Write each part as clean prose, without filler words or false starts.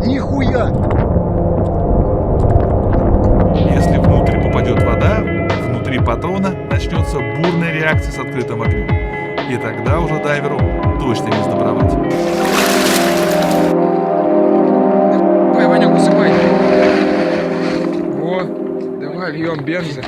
Нихуя! Если внутрь попадет вода, внутри патрона начнется бурная реакция с открытым огнем. И тогда уже дайверу точно не сдобровать. Давай, Ваня, высыпай. Во, давай, льем бензы.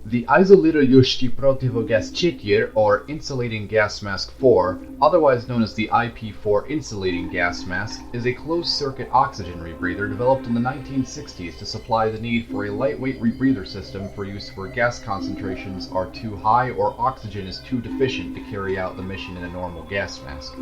The isolitrojushki protivogazchityer, or insulating gas mask 4, otherwise known as the IP-4 insulating gas mask, is a closed-circuit oxygen rebreather developed in the 1960s to supply the need for a lightweight rebreather system for use where gas concentrations are too high or oxygen is too deficient to carry out the mission in a normal gas mask.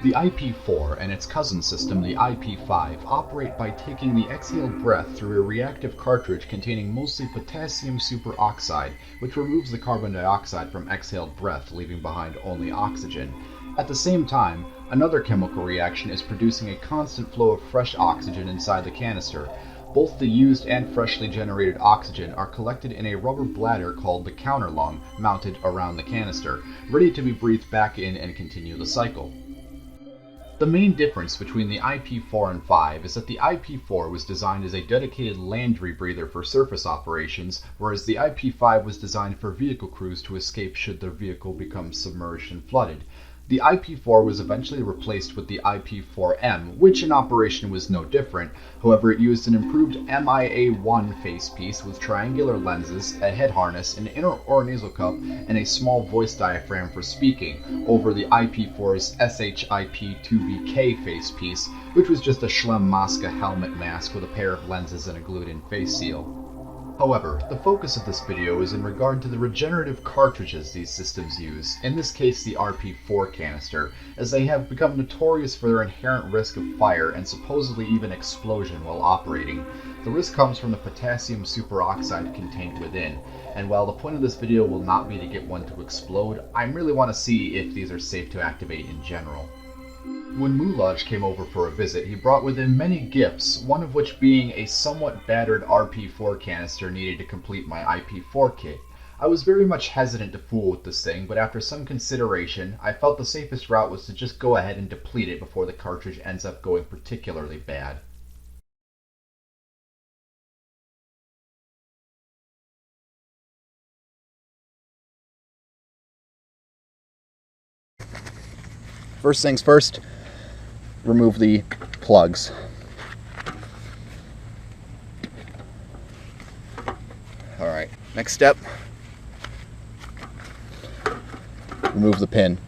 The IP-4 and its cousin system, the IP-5, operate by taking the exhaled breath through a reactive cartridge containing mostly potassium superoxide, which removes the carbon dioxide from exhaled breath, leaving behind only oxygen. At the same time, another chemical reaction is producing a constant flow of fresh oxygen inside the canister. Both the used and freshly generated oxygen are collected in a rubber bladder called the counterlung, mounted around the canister, ready to be breathed back in and continue the cycle. The main difference between the IP-4 and 5 is that the IP-4 was designed as a dedicated land rebreather for surface operations, whereas the IP-5 was designed for vehicle crews to escape should their vehicle become submerged and flooded. The IP-4 was eventually replaced with the IP-4M, which in operation was no different. However, it used an improved MIA-1 facepiece with triangular lenses, a head harness, an inner oronasal cup, and a small voice diaphragm for speaking, over the IP-4's SHIP-2BK facepiece, which was just a Schlem Maska helmet mask with a pair of lenses and a glued-in face seal. However, the focus of this video is in regard to the regenerative cartridges these systems use, in this case the RP4 canister, as they have become notorious for their inherent risk of fire and supposedly even explosion while operating. The risk comes from the potassium superoxide contained within, and while the point of this video will not be to get one to explode, I really want to see if these are safe to activate in general. When Mulaj came over for a visit, he brought with him many gifts, one of which being a somewhat battered RP4 canister needed to complete my IP4 kit. I was very much hesitant to fool with this thing, but after some consideration, I felt the safest route was to just go ahead and deplete it before the cartridge ends up going particularly bad. First things first, remove the plugs. Alright, next step, remove the pin.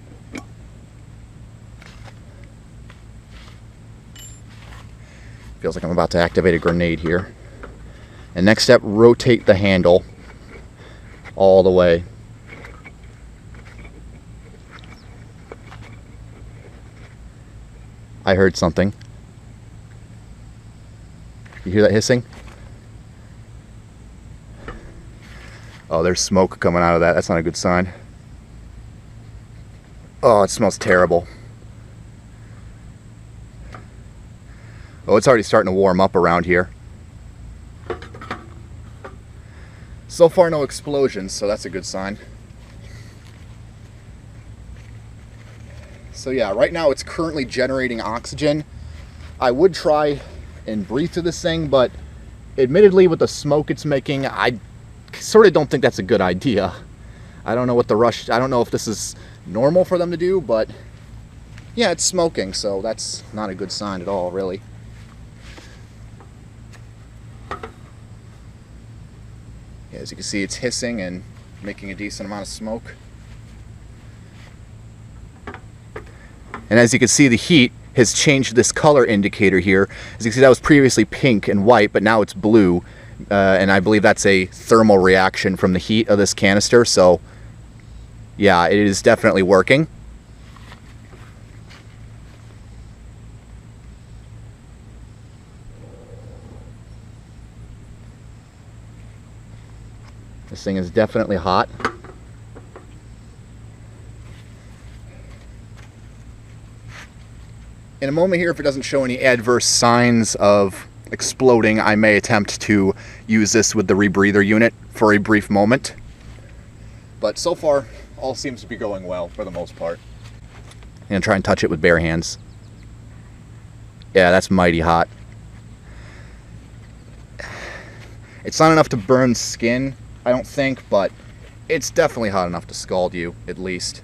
Feels like I'm about to activate a grenade here. And next step, rotate the handle all the way. I heard something. You hear that hissing? Oh, there's smoke coming out of that. That's not a good sign. Oh, it smells terrible. Oh, it's already starting to warm up around here. So far, no explosions, so that's a good sign. So yeah, right now it's currently generating oxygen. I would try and breathe through this thing, but admittedly with the smoke it's making, I sort of don't think that's a good idea. I don't know what I don't know if this is normal for them to do, but yeah, it's smoking, so that's not a good sign at all, really. Yeah, as you can see, it's hissing and making a decent amount of smoke. And as you can see, the heat has changed this color indicator here. As you can see, that was previously pink and white, but now it's blue. And I believe that's a thermal reaction from the heat of this canister. So yeah, it is definitely working. This thing is definitely hot. In a moment here, if it doesn't show any adverse signs of exploding, I may attempt to use this with the rebreather unit for a brief moment. But so far, all seems to be going well for the most part. I'm gonna try and touch it with bare hands. Yeah, that's mighty hot. It's not enough to burn skin, I don't think, but it's definitely hot enough to scald you, at least.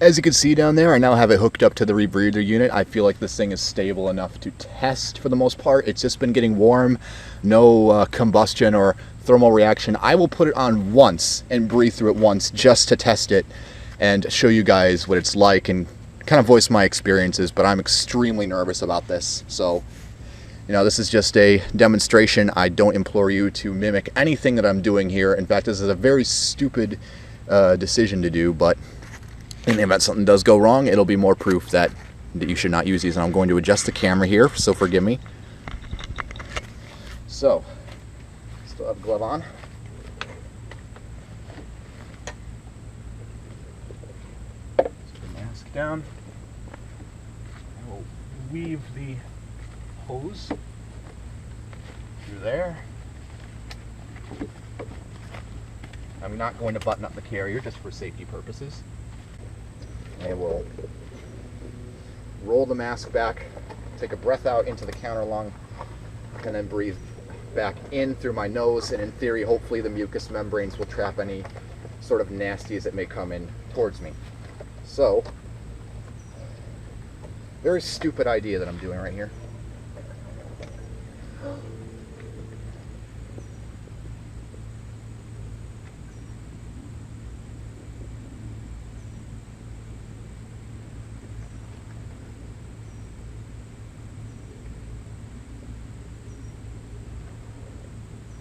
As you can see down there, I now have it hooked up to the rebreather unit. I feel like this thing is stable enough to test for the most part. It's just been getting warm, no combustion or thermal reaction. I will put it on once and breathe through it once just to test it and show you guys what it's like and kind of voice my experiences, but I'm extremely nervous about this. So, you know, this is just a demonstration. I don't implore you to mimic anything that I'm doing here. In fact, this is a very stupid decision to do, but in the event something does go wrong, it'll be more proof that you should not use these. And I'm going to adjust the camera here, so forgive me. So, still have a glove on. Put the mask down. I will weave the hose through there. I'm not going to button up the carrier just for safety purposes. I will roll the mask back, take a breath out into the counter lung, and then breathe back in through my nose, and in theory, hopefully the mucous membranes will trap any sort of nasties that may come in towards me. So, very stupid idea that I'm doing right here.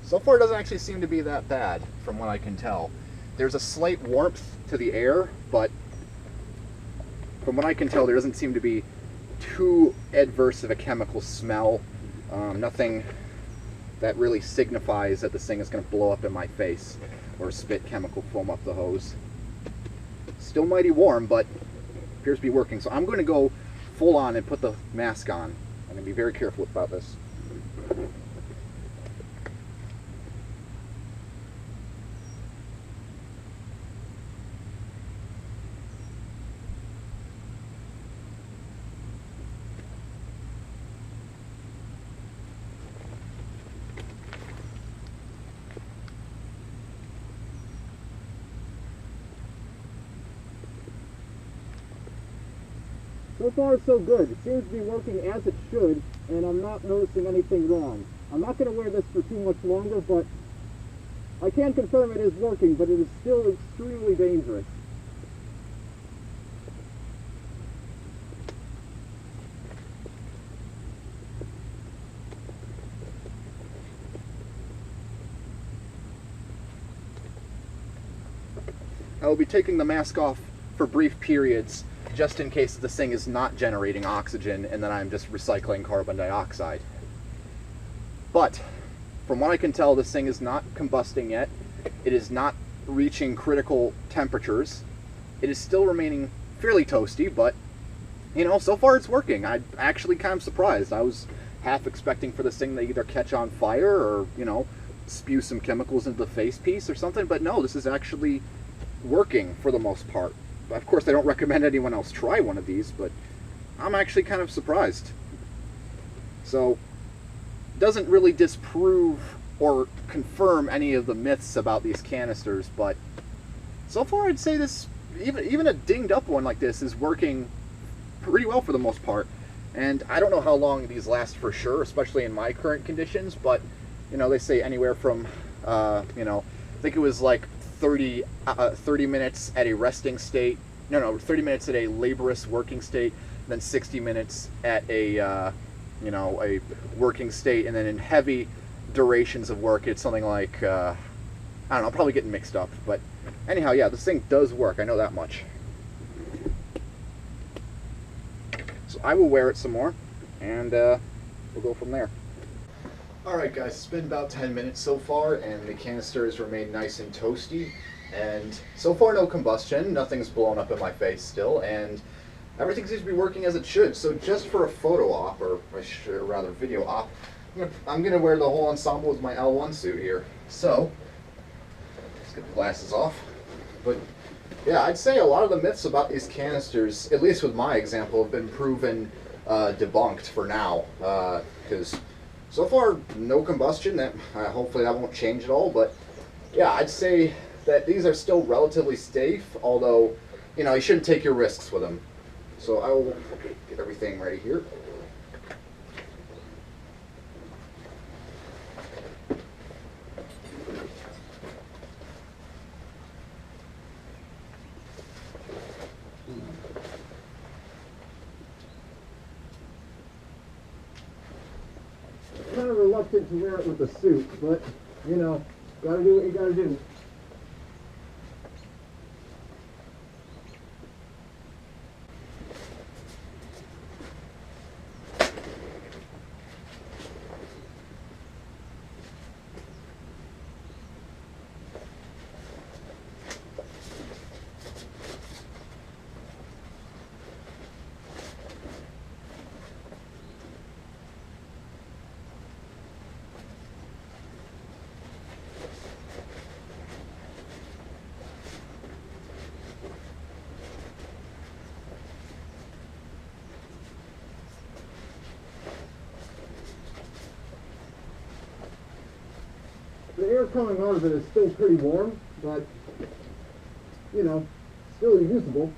So far, it doesn't actually seem to be that bad, from what I can tell. There's a slight warmth to the air, but from what I can tell, there doesn't seem to be too adverse of a chemical smell. Nothing that really signifies that this thing is going to blow up in my face or spit chemical foam up the hose. Still mighty warm, but appears to be working. So I'm going to go full on and put the mask on. I'm going to be very careful about this. So far, so good. It seems to be working as it should, and I'm not noticing anything wrong. I'm not going to wear this for too much longer, but I can confirm it is working, but it is still extremely dangerous. I will be taking the mask off for brief periods, just in case this thing is not generating oxygen and then I'm just recycling carbon dioxide. But from what I can tell, this thing is not combusting yet. It is not reaching critical temperatures. It is still remaining fairly toasty, but you know, so far it's working. I'm actually kind of surprised. I was half expecting for this thing to either catch on fire or, you know, spew some chemicals into the face piece or something, but no, this is actually working for the most part. Of course, I don't recommend anyone else try one of these, but I'm actually kind of surprised. So, doesn't really disprove or confirm any of the myths about these canisters, but so far I'd say this, even a dinged up one like this is working pretty well for the most part. And I don't know how long these last for sure, especially in my current conditions, but you know, they say anywhere from, you know, I think it was like 30 minutes at a resting state, 30 minutes at a laborious working state, then 60 minutes at a a working state, and then in heavy durations of work, it's something like I don't know, probably getting mixed up. But anyhow, yeah, this thing does work. I know that much. So I will wear it some more, and we'll go from there. Alright guys, it's been about 10 minutes so far, and the canister has remained nice and toasty, and so far no combustion, nothing's blown up in my face still, and everything seems to be working as it should. So just for a photo op, or rather video op, I'm going to wear the whole ensemble with my L1 suit here. So, let's get the glasses off. But yeah, I'd say a lot of the myths about these canisters, at least with my example, have been proven debunked for now, because so far, no combustion. That hopefully that won't change at all. But yeah, I'd say that these are still relatively safe. Although, you shouldn't take your risks with them. So I will get everything ready here. Kind of reluctant to wear it with the suit, but gotta do what you gotta do. The air coming out of it is still pretty warm, but, still usable.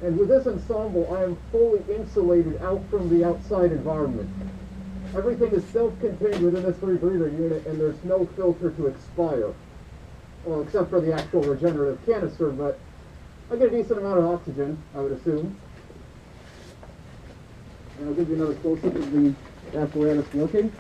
And with this ensemble, I am fully insulated out from the outside environment. Everything is self-contained within this rebreather unit, and there's no filter to expire. Well, except for the actual regenerative canister, but I get a decent amount of oxygen, I would assume. And I'll give you another close-up of the apparatus working.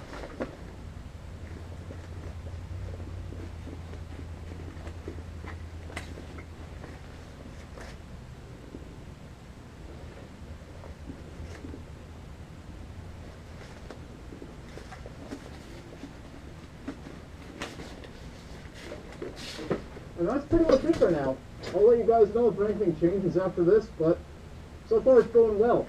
And that's pretty much it for now. I'll let you guys know if anything changes after this, but so far it's going well.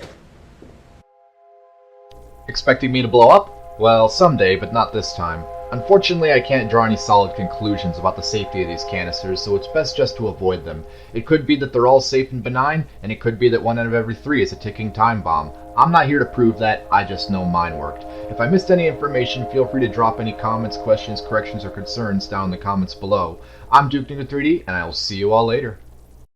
Expecting me to blow up? Well, someday, but not this time. Unfortunately, I can't draw any solid conclusions about the safety of these canisters, so it's best just to avoid them. It could be that they're all safe and benign, and it could be that 1 out of every 3 is a ticking time bomb. I'm not here to prove that, I just know mine worked. If I missed any information, feel free to drop any comments, questions, corrections, or concerns down in the comments below. I'm Duke Ninja 3D, and I will see you all later.